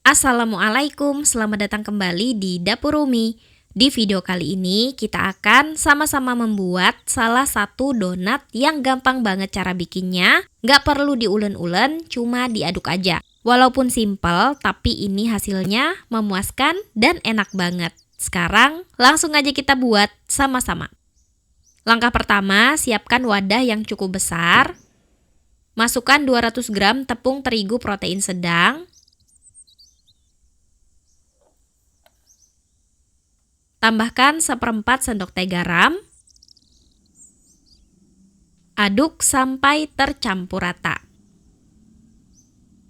Assalamualaikum, selamat datang kembali di Dapur Umi. Di video kali ini kita akan sama-sama membuat salah satu donat yang gampang banget cara bikinnya. Nggak perlu diulen-ulen, cuma diaduk aja. Walaupun simple, tapi ini hasilnya memuaskan dan enak banget. Sekarang langsung aja kita buat sama-sama. Langkah pertama, siapkan wadah yang cukup besar. Masukkan 200 gram tepung terigu protein sedang. Tambahkan 1/4 sendok teh garam. Aduk sampai tercampur rata.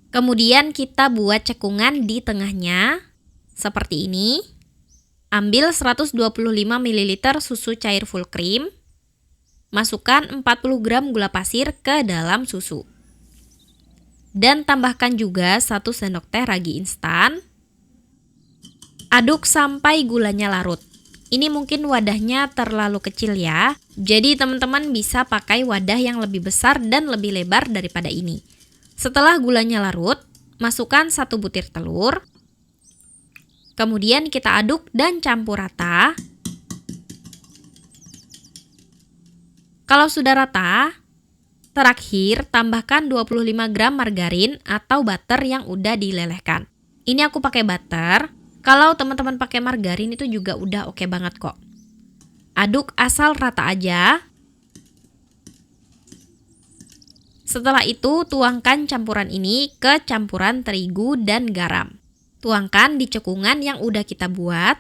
Kemudian kita buat cekungan di tengahnya, seperti ini. Ambil 125 ml susu cair full cream. Masukkan 40 gram gula pasir ke dalam susu. Dan tambahkan juga 1 sendok teh ragi instan. Aduk sampai gulanya larut. Ini mungkin wadahnya terlalu kecil ya. Jadi teman-teman bisa pakai wadah yang lebih besar dan lebih lebar daripada ini. Setelah gulanya larut, masukkan 1 butir telur. Kemudian kita aduk dan campur rata. Kalau sudah rata, terakhir tambahkan 25 gram margarin atau butter yang udah dilelehkan. Ini aku pakai butter. Kalau teman-teman pakai margarin itu juga udah oke banget kok. Aduk asal rata aja. Setelah itu tuangkan campuran ini ke campuran terigu dan garam. Tuangkan di cekungan yang udah kita buat.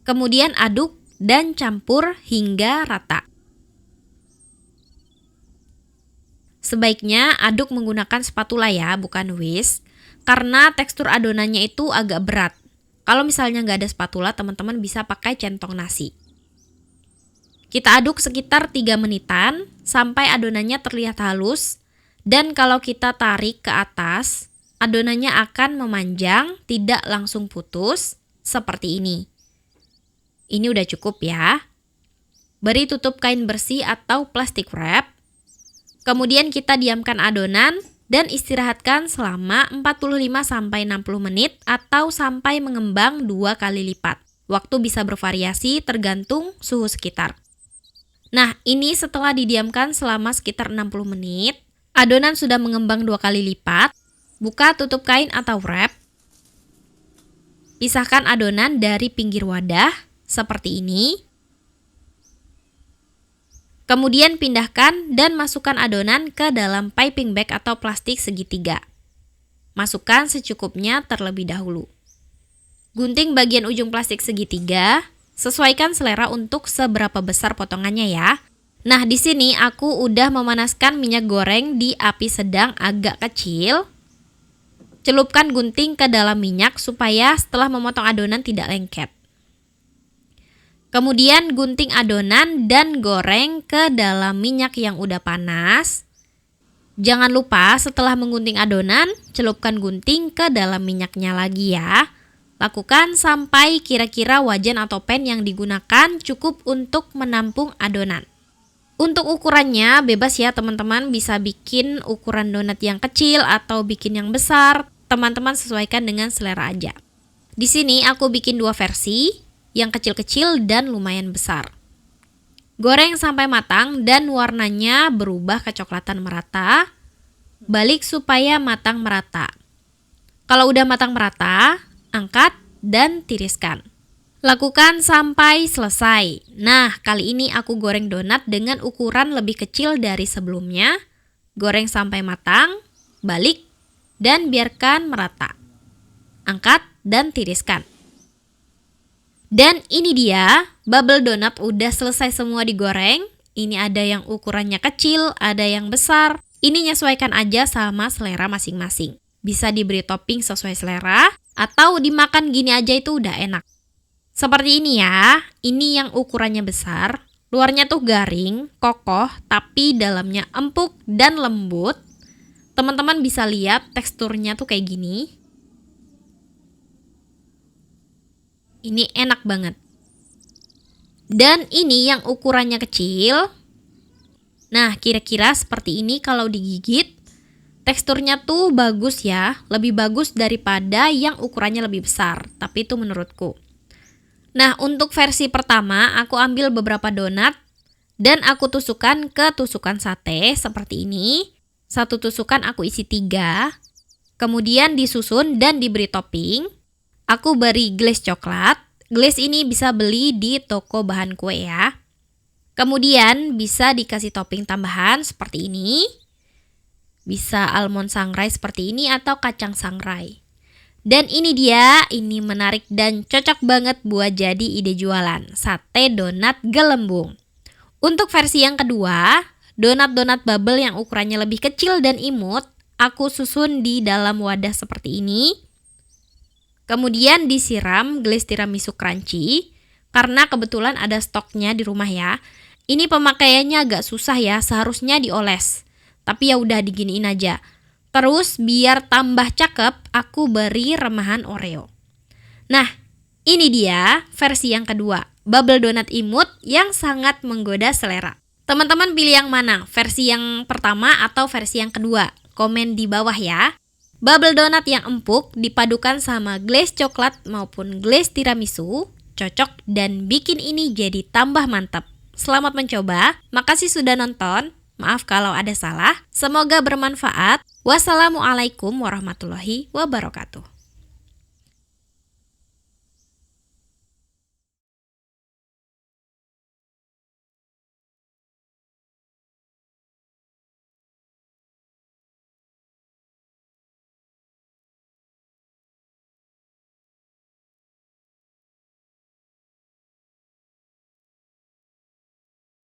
Kemudian aduk dan campur hingga rata. Sebaiknya aduk menggunakan spatula ya, bukan whisk. Karena tekstur adonannya itu agak berat. Kalau misalnya nggak ada spatula, teman-teman bisa pakai centong nasi. Kita aduk sekitar 3 menitan sampai adonannya terlihat halus. Dan kalau kita tarik ke atas, adonannya akan memanjang, tidak langsung putus, seperti ini. Ini udah cukup ya. Beri tutup kain bersih atau plastik wrap. Kemudian kita diamkan adonan dan istirahatkan selama 45-60 menit atau sampai mengembang 2 kali lipat. Waktu bisa bervariasi tergantung suhu sekitar. Nah, ini setelah didiamkan selama sekitar 60 menit, adonan sudah mengembang 2 kali lipat. Buka tutup kain atau wrap. Pisahkan adonan dari pinggir wadah, seperti ini. Kemudian pindahkan dan masukkan adonan ke dalam piping bag atau plastik segitiga. Masukkan secukupnya terlebih dahulu. Gunting bagian ujung plastik segitiga, sesuaikan selera untuk seberapa besar potongannya ya. Nah, di sini aku udah memanaskan minyak goreng di api sedang agak kecil. Celupkan gunting ke dalam minyak supaya setelah memotong adonan tidak lengket. Kemudian gunting adonan dan goreng ke dalam minyak yang udah panas. Jangan lupa setelah menggunting adonan, celupkan gunting ke dalam minyaknya lagi ya. Lakukan sampai kira-kira wajan atau pan yang digunakan cukup untuk menampung adonan. Untuk ukurannya bebas ya teman-teman, bisa bikin ukuran donat yang kecil atau bikin yang besar. Teman-teman sesuaikan dengan selera aja. Di sini aku bikin 2 versi. Yang kecil-kecil dan lumayan besar. Goreng sampai matang dan warnanya berubah kecoklatan merata. Balik supaya matang merata. Kalau udah matang merata, angkat dan tiriskan. Lakukan sampai selesai. Nah, kali ini aku goreng donat dengan ukuran lebih kecil dari sebelumnya. Goreng sampai matang, balik, dan biarkan merata. Angkat dan tiriskan. Dan ini dia, bubble donat udah selesai semua digoreng. Ini ada yang ukurannya kecil, ada yang besar. Ini nyesuaikan aja sama selera masing-masing. Bisa diberi topping sesuai selera, atau dimakan gini aja itu udah enak. Seperti ini ya, ini yang ukurannya besar. Luarnya tuh garing, kokoh, tapi dalamnya empuk dan lembut. Teman-teman bisa lihat teksturnya tuh kayak gini. Ini enak banget. Dan ini yang ukurannya kecil. Nah, kira-kira seperti ini kalau digigit. Teksturnya tuh bagus ya, lebih bagus daripada yang ukurannya lebih besar, tapi itu menurutku. Nah, untuk versi pertama aku ambil beberapa donat dan aku tusukkan ke tusukan sate seperti ini. Satu tusukan aku isi 3, kemudian disusun dan diberi topping. Aku beri glaze coklat. Glaze ini bisa beli di toko bahan kue ya. Kemudian bisa dikasih topping tambahan seperti ini. Bisa almond sangrai seperti ini atau kacang sangrai. Dan ini dia, ini menarik dan cocok banget buat jadi ide jualan, sate donat gelembung. Untuk versi yang kedua, donat-donat bubble yang ukurannya lebih kecil dan imut, aku susun di dalam wadah seperti ini. Kemudian disiram glaze tiramisu crunchy, karena kebetulan ada stoknya di rumah ya. Ini pemakaiannya agak susah ya, seharusnya dioles. Tapi ya udah diginiin aja. Terus biar tambah cakep, aku beri remahan Oreo. Nah, ini dia versi yang kedua, bubble donat imut yang sangat menggoda selera. Teman-teman pilih yang mana? Versi yang pertama atau versi yang kedua? Komen di bawah ya. Bubble donat yang empuk dipadukan sama glaze coklat maupun glaze tiramisu, cocok dan bikin ini jadi tambah mantap. Selamat mencoba, makasih sudah nonton. Maaf kalau ada salah, semoga bermanfaat. Wassalamualaikum warahmatullahi wabarakatuh.